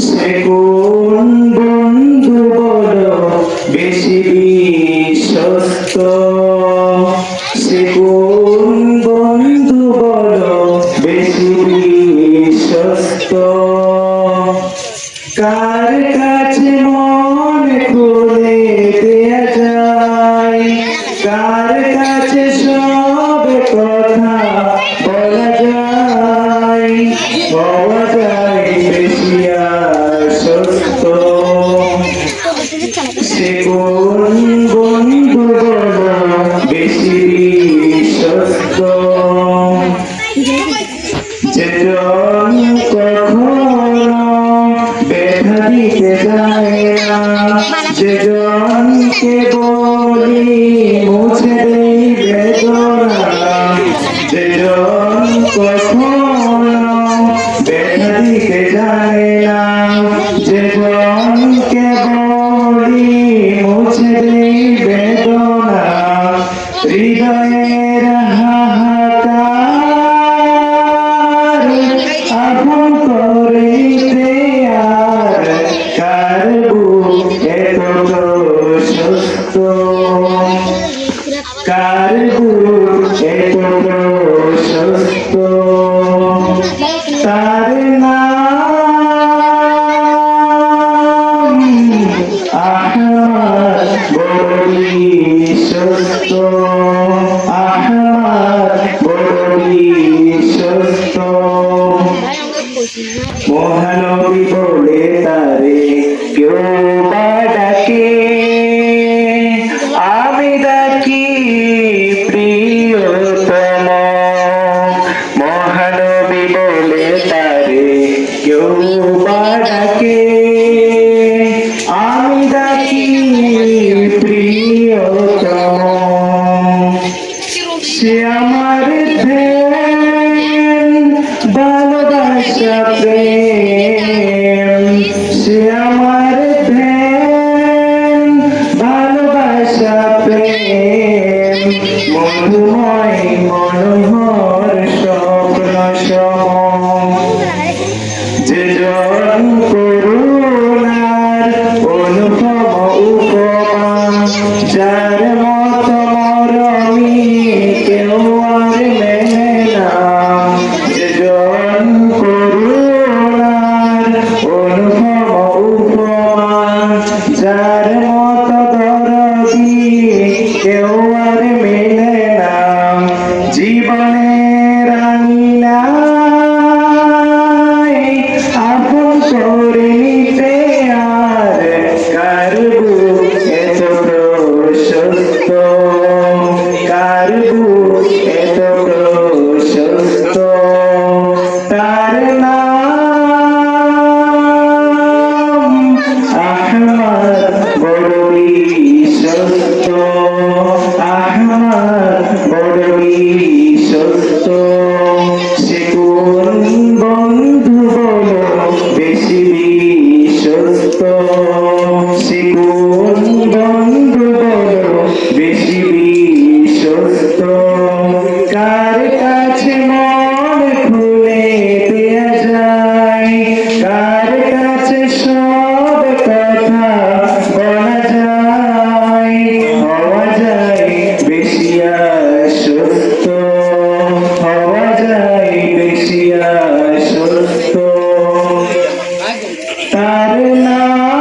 সে কোন বন্ধু বলো বেশি বিশ্বস্ত, সে কোন বন্ধু বলো বেশি বিশ্বস্ত, কার কাছে মন খুলে দেয়া যায়, কার কাছে সব কথা বলা যায়, পাওয়া যায় বেশি আশ্বস্ত, সে কোন বন্ধু বলো বেশি বিশ্বস্ত, যেজন কখনো ব্যথা দিতে যায় না, যেজনকে বলি মুছে দেই বেদনা, যেজন কখনো ব্যথা দিতে যায় না, যেজনকে বলি মুছে দেই বেদনা, হৃদয়ের হাহাকার আপন করিতে আর কার বুক এত প্রশস্ত, কার বুক এত প্রশস্ত, তার নাম আহমদ বড় বিশ্বস্ত, আহমদ বড় বিশ্বস্ত, মহানবী বলে তারে কেউ বা ডাকে, আমি ডাকি প্রিয়তম, মহানবী বলে তারে কেউ বা ডাকে, আমি ডাকি প্রিয়তম, সে আমার ধ্যান ভালোবাসা প্রেম, সে আমার ধ্যান ভালোবাসা প্রেম, মধুময় মনোহর স্বপ্ন সম, যেজন করুণার অনুপম উপমা, যার মত মরমী কেউ আর মেলে না, যেজন করুণার অনুপম উপমা, যার মত দরদি কেউ আর মেলে না, জীবনের আঙিনায় আপন করে নিতে আর কার বুক এত প্রশস্ত, কার বুক এত প্রশস্ত, তার নাম আহমদ বড় বিশ্বস্ত, আহমদ বড় বিশ্বস্ত, সে কোন বন্ধু বলো বেশি বিশ্বস্ত, সে কোন বন্ধু বলো বেশি বিশ্বস্ত, কার কাছে মন খুলে দেয়া যায়, কার কাছে সব কথা বলা যায়, হওয়া যায় বেশি আশ্বস্ত, হওয়া যায় বেশি আশ্বস্ত, তার নাম